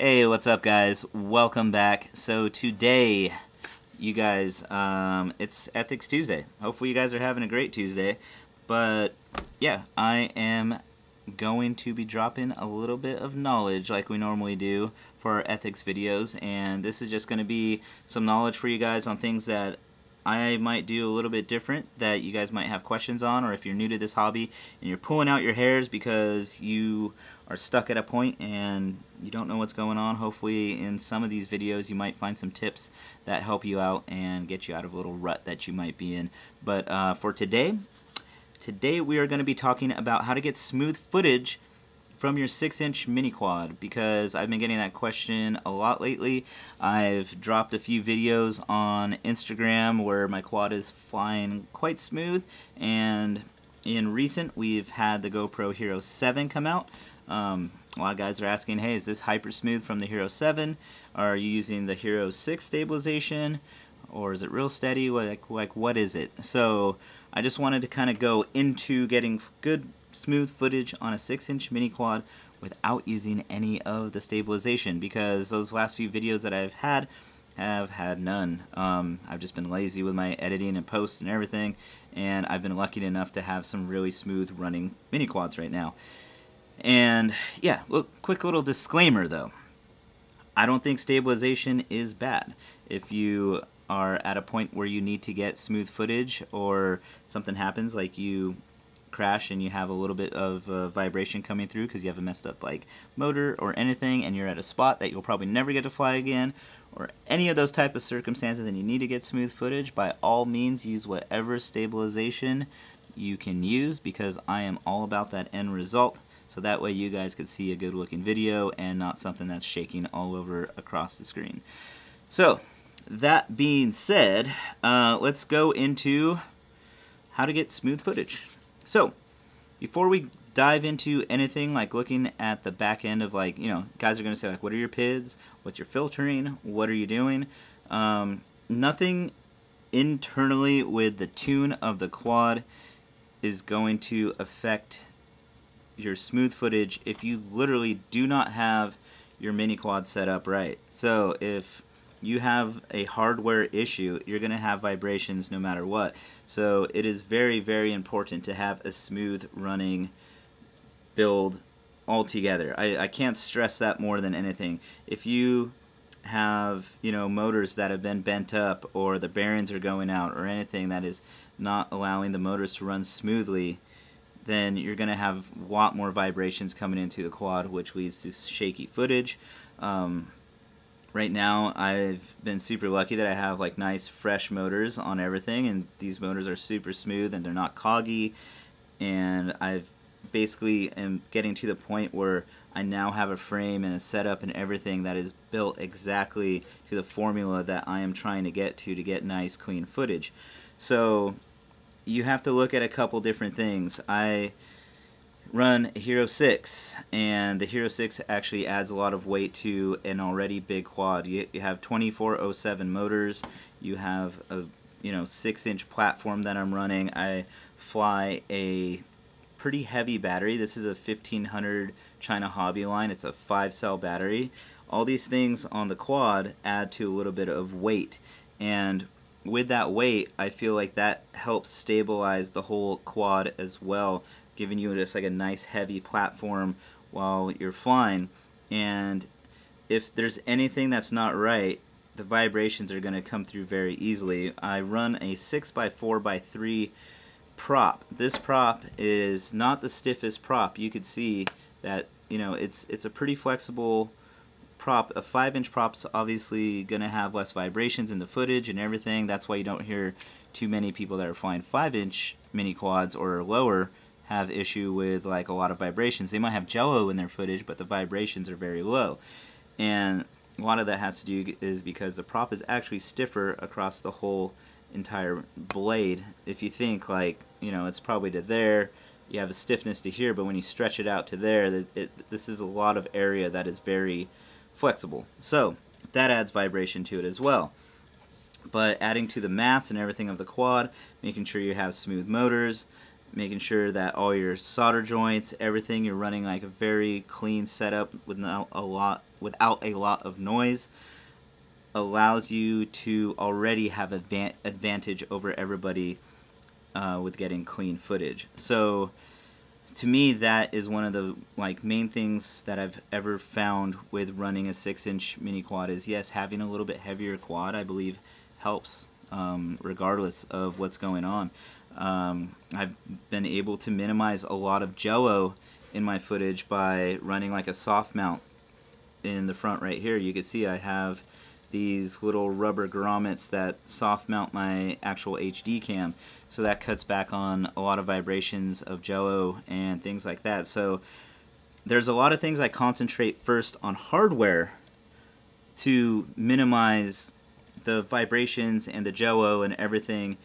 Hey, what's up guys? Welcome back. So today, you guys, it's ETHiX Tuesday. Hopefully you guys are having a great Tuesday. But yeah, I am going to be dropping a little bit of knowledge like we normally do for our ETHiX videos. And this is just going to be some knowledge for you guys on things that I might do a little bit different that you guys might have questions on, or if you're new to this hobby and you're pulling out your hairs because you are stuck at a point and you don't know what's going on. Hopefully in some of these videos you might find some tips that help you out and get you out of a little rut that you might be in. But for today we are going to be talking about how to get smooth footage from your 6-inch mini quad, because I've been getting that question a lot lately. I've dropped a few videos on Instagram where my quad is flying quite smooth, and in recent we've had the GoPro Hero 7 come out. A lot of guys are asking, hey, is this hyper smooth from the Hero 7? Are you using the Hero 6 stabilization, or is it real steady? Like what is it? So I just wanted to kind of go into getting good smooth footage on a 6-inch mini quad without using any of the stabilization, because those last few videos that I've had have had none. I've just been lazy with my editing and post and everything, and I've been lucky enough to have some really smooth running mini quads right now. And yeah, look, quick little disclaimer though, I don't think stabilization is bad. If you are at a point where you need to get smooth footage, or something happens like you crash and you have a little bit of vibration coming through because you have a messed up like motor or anything, and you're at a spot that you'll probably never get to fly again, or any of those type of circumstances, and you need to get smooth footage, by all means use whatever stabilization you can use, because I am all about that end result, so that way you guys could see a good looking video and not something that's shaking all over across the screen. So that being said, let's go into how to get smooth footage. So, before we dive into anything like looking at the back end of, like, you know, guys are going to say like, what are your PIDs? What's your filtering? What are you doing? Nothing internally with the tune of the quad is going to affect your smooth footage if you literally do not have your mini quad set up right. So if you have a hardware issue, you're going to have vibrations no matter what. So it is very, very important to have a smooth running build altogether. I can't stress that more than anything. If you have, you know, motors that have been bent up, or the bearings are going out, or anything that is not allowing the motors to run smoothly, then you're going to have a lot more vibrations coming into the quad, which leads to shaky footage. Right now, I've been super lucky that I have like nice fresh motors on everything, and these motors are super smooth and they're not coggy, and I've basically am getting to the point where I now have a frame and a setup and everything that is built exactly to the formula that I am trying to get nice clean footage. So you have to look at a couple different things. I run a Hero 6, and the Hero 6 actually adds a lot of weight to an already big quad. You have 2407 motors, you have a 6-inch platform that I'm running. I fly a pretty heavy battery. This is a 1500 China Hobby line. It's a 5-cell battery. All these things on the quad add to a little bit of weight, and with that weight, I feel like that helps stabilize the whole quad as well, giving you just like a nice heavy platform while you're flying. And if there's anything that's not right, the vibrations are going to come through very easily. I run a 6x4x3 prop. This prop is not the stiffest prop. You could see that, you know, it's a pretty flexible prop. A 5-inch prop's obviously going to have less vibrations in the footage and everything. That's why you don't hear too many people that are flying 5-inch mini quads or lower have issue with like a lot of vibrations. They might have jello in their footage, but the vibrations are very low. And a lot of that has to do is because the prop is actually stiffer across the whole entire blade. If you think like, you know, it's probably to there, you have a stiffness to here, but when you stretch it out to there, this is a lot of area that is very flexible. So that adds vibration to it as well. But adding to the mass and everything of the quad, making sure you have smooth motors, making sure that all your solder joints, everything, you're running like a very clean setup without a lot of noise, allows you to already have advantage over everybody with getting clean footage. So to me, that is one of the main things that I've ever found with running a 6-inch mini quad is, yes, having a little bit heavier quad, I believe, helps regardless of what's going on. I've been able to minimize a lot of jello in my footage by running like a soft mount in the front right here. You can see I have these little rubber grommets that soft mount my actual HD cam, so that cuts back on a lot of vibrations of jello and things like that. So there's a lot of things I concentrate first on hardware to minimize the vibrations and the jello and everything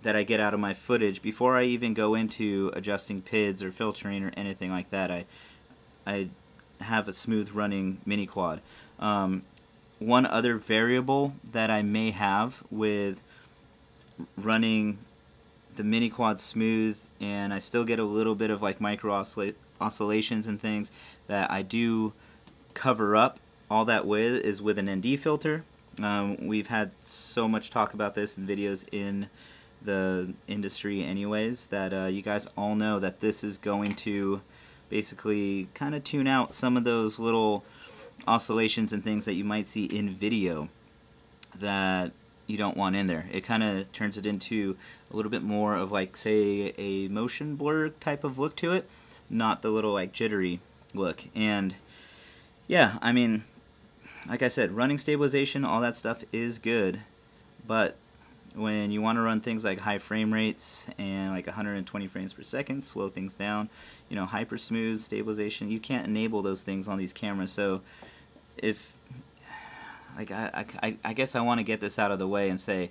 that I get out of my footage before I even go into adjusting PIDs or filtering or anything like that. I have a smooth running mini quad. One other variable that I may have with running the mini quad smooth, and I still get a little bit of like micro oscillations and things that I do cover up all that with, is with an ND filter. We've had so much talk about this in videos in the industry anyways, that you guys all know that this is going to basically kind of tune out some of those little oscillations and things that you might see in video that you don't want in there. It kind of turns it into a little bit more of like, say, a motion blur type of look to it, not the little like jittery look. And yeah, I mean, like I said, running stabilization, all that stuff is good, but when you want to run things like high frame rates and like 120 frames per second, slow things down, you know, hyper smooth stabilization, you can't enable those things on these cameras. So if like I guess I want to get this out of the way and say,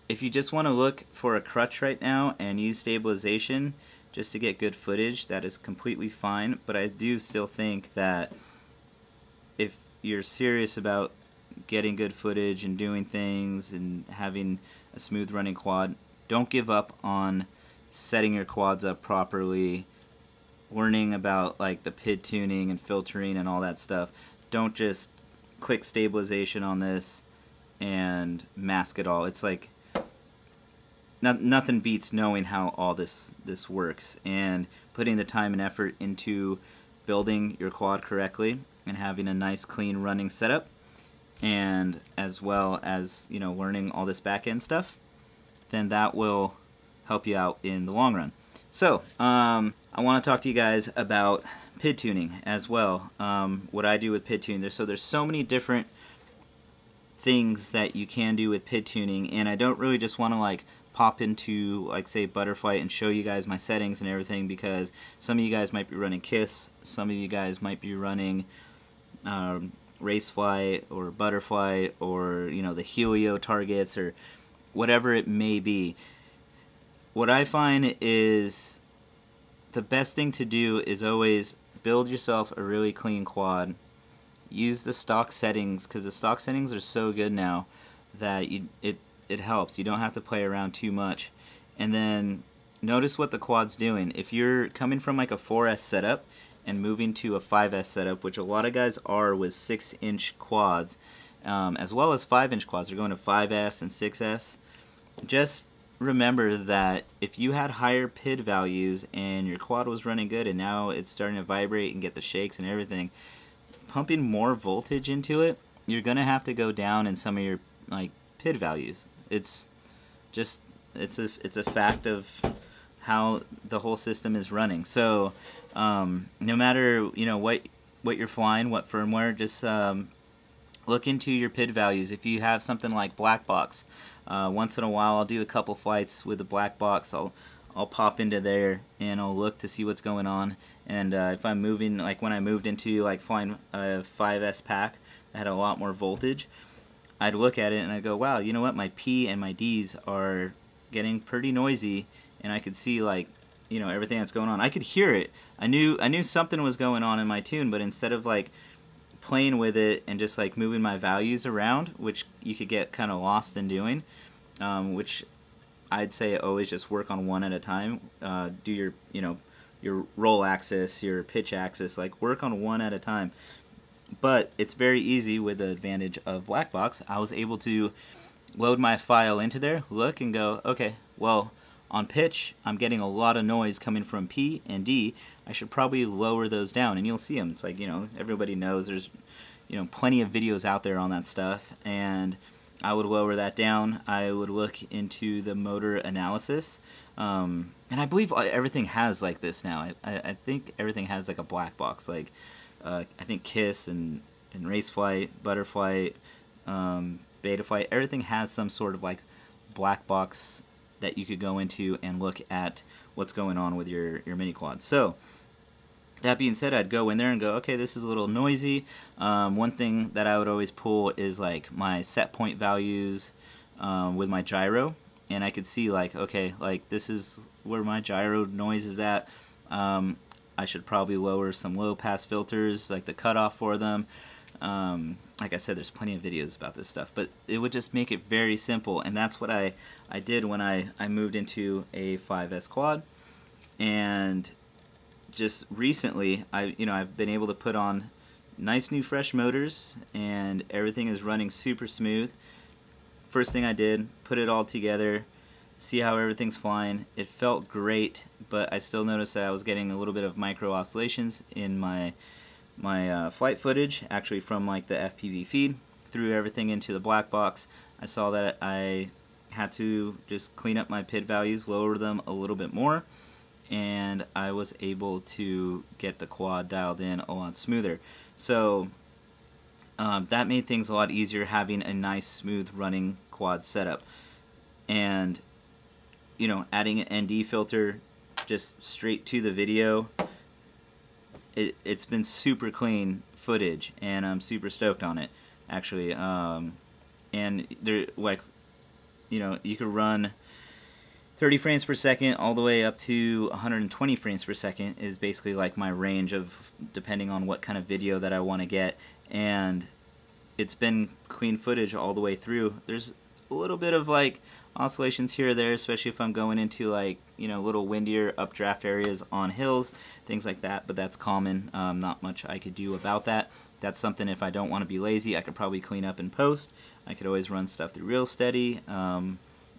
if you just want to look for a crutch right now and use stabilization just to get good footage, that is completely fine. But I do still think that if you're serious about getting good footage and doing things and having a smooth running quad, don't give up on setting your quads up properly, learning about like the PID tuning and filtering and all that stuff. Don't just click stabilization on this and mask it all. It's like nothing beats knowing how all this works and putting the time and effort into building your quad correctly and having a nice clean running setup, and as well as, you know, learning all this back end stuff, then that will help you out in the long run. So I want to talk to you guys about PID tuning as well. What I do with PID tuning, there's so many different things that you can do with PID tuning, and I don't really just want to like pop into like say Butterfly and show you guys my settings and everything, because some of you guys might be running KISS, some of you guys might be running Racefly or Butterfly, or you know, the Helio targets or whatever it may be. What I find is the best thing to do is always build yourself a really clean quad. Use the stock settings, because the stock settings are so good now that it helps. You don't have to play around too much. And then notice what the quad's doing. If you're coming from like a 4S setup and moving to a 5S setup, which a lot of guys are with 6-inch quads, as well as 5-inch quads, they're going to 5S and 6S. Just remember that if you had higher PID values and your quad was running good and now it's starting to vibrate and get the shakes and everything, pumping more voltage into it, you're gonna have to go down in some of your like PID values. It's just it's a fact of how the whole system is running. So no matter, you know, what you're flying, what firmware, just look into your PID values. If you have something like black box, once in a while I'll do a couple flights with the black box. I'll pop into there and I'll look to see what's going on. And if I'm moving, like when I moved into like flying a 5S pack that had a lot more voltage, I'd look at it and I'd go, wow, you know what, my P and my Ds are getting pretty noisy, and I could see like, you know, everything that's going on. I could hear it. I knew something was going on in my tune, but instead of like playing with it and just like moving my values around, which you could get kind of lost in doing, which I'd say always just work on one at a time. Do your, your roll axis, your pitch axis, like work on one at a time. But it's very easy with the advantage of black box. I was able to load my file into there, look, and go, okay, well, on pitch, I'm getting a lot of noise coming from P and D. I should probably lower those down, and you'll see them. It's like, everybody knows there's, plenty of videos out there on that stuff, and I would lower that down. I would look into the motor analysis, and I believe everything has like this now. I think everything has like a black box, like I think KISS and Raceflight, Butterflight, Betaflight, everything has some sort of like black box that you could go into and look at what's going on with your mini quad. So that being said, I'd go in there and go, okay, this is a little noisy. One thing that I would always pull is like my set point values with my gyro, and I could see like, okay, like this is where my gyro noise is at. I should probably lower some low pass filters, like the cutoff for them. Like I said, there's plenty of videos about this stuff, but it would just make it very simple, and that's what I did when I moved into a 5S quad. And just recently, I've been able to put on nice new fresh motors, and everything is running super smooth. First thing I did, put it all together, see how everything's flying. It felt great, but I still noticed that I was getting a little bit of micro oscillations in my flight footage, actually from like the FPV feed. Threw everything into the black box. I saw that I had to just clean up my PID values, lower them a little bit more, and I was able to get the quad dialed in a lot smoother. So that made things a lot easier, having a nice smooth running quad setup. And adding an ND filter just straight to the video, it's been super clean footage, and I'm super stoked on it, actually. And there, like, you could run 30 frames per second all the way up to 120 frames per second is basically like my range of, depending on what kind of video that I want to get. And it's been clean footage all the way through. There's a little bit of like oscillations here or there, especially if I'm going into like little windier updraft areas on hills, things like that, but that's common. Not much I could do about that. That's something, if I don't want to be lazy, I could probably clean up in post. I could always run stuff through real steady.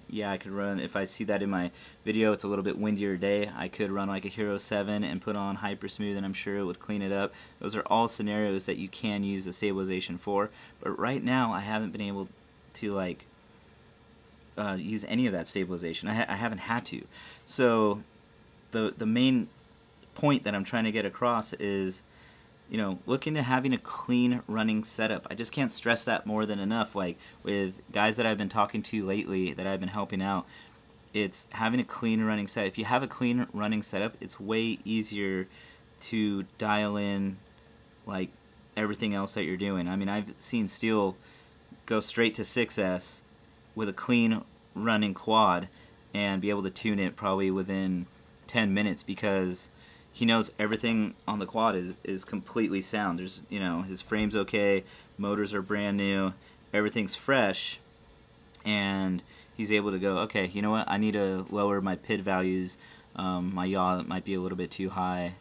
Yeah, I could run, if I see that in my video it's a little bit windier day, I could run like a Hero 7 and put on hyper smooth, and I'm sure it would clean it up. Those are all scenarios that you can use the stabilization for, but right now I haven't been able to like use any of that stabilization. I haven't had to. So the main point that I'm trying to get across is, look into having a clean running setup. I just can't stress that more than enough. Like with guys that I've been talking to lately, that I've been helping out, it's having a clean running setup. If you have a clean running setup, it's way easier to dial in like everything else that you're doing. I mean, I've seen Steel go straight to 6S with a clean running quad and be able to tune it probably within 10 minutes, because he knows everything on the quad is completely sound. There's, his frame's okay, motors are brand new, everything's fresh, and he's able to go, okay, you know what, I need to lower my PID values, my yaw might be a little bit too high,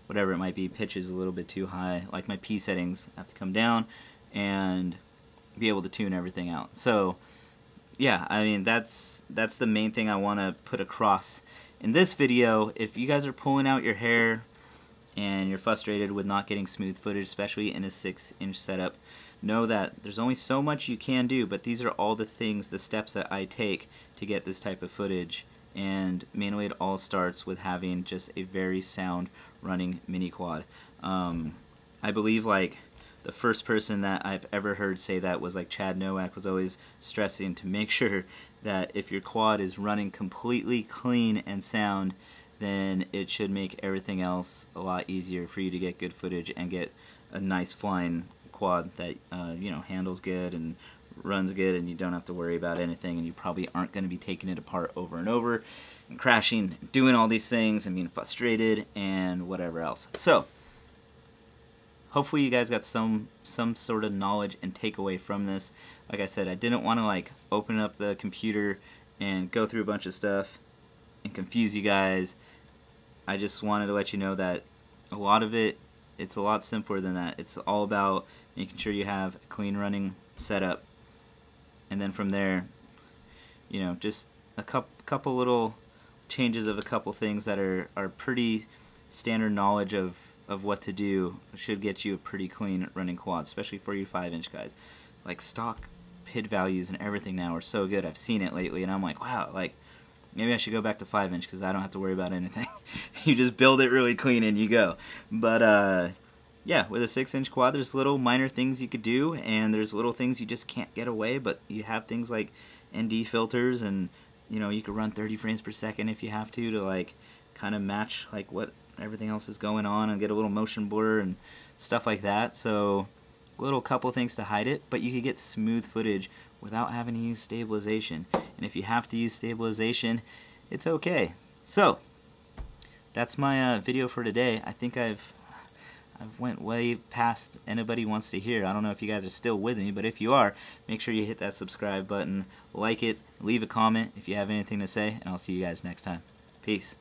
whatever it might be, pitch is a little bit too high, like my P settings have to come down, and be able to tune everything out. So yeah, I mean, that's the main thing I want to put across in this video. If you guys are pulling out your hair and you're frustrated with not getting smooth footage, especially in a 6-inch setup, know that there's only so much you can do, but these are all the things, the steps that I take to get this type of footage. And mainly it all starts with having just a very sound running mini quad. I believe like the first person that I've ever heard say that was like Chad Nowak, was always stressing to make sure that if your quad is running completely clean and sound, then it should make everything else a lot easier for you to get good footage and get a nice flying quad that handles good and runs good, and you don't have to worry about anything, and you probably aren't going to be taking it apart over and over and crashing, doing all these things and being frustrated and whatever else. So hopefully you guys got some sort of knowledge and takeaway from this. Like I said, I didn't want to like open up the computer and go through a bunch of stuff and confuse you guys. I just wanted to let you know that a lot of it's a lot simpler than that. It's all about making sure you have a clean running setup, and then from there, you know, just a couple little changes of a couple things that are pretty standard knowledge of what to do should get you a pretty clean running quad, especially for you 5-inch guys. Like, stock PID values and everything now are so good. I've seen it lately, and I'm like, wow, like, maybe I should go back to 5-inch because I don't have to worry about anything. You just build it really clean and you go. But yeah, with a 6-inch quad, there's little minor things you could do, and there's little things you just can't get away, but you have things like ND filters, and you know, you could run 30 frames per second if you have to like kind of match like what everything else is going on, and get a little motion blur and stuff like that. So little couple things to hide it, but you could get smooth footage without having to use stabilization. And if you have to use stabilization, it's okay. So that's my video for today. I think I've went way past anybody wants to hear. I don't know if you guys are still with me, but if you are, make sure you hit that subscribe button, like it, leave a comment if you have anything to say, and I'll see you guys next time. Peace.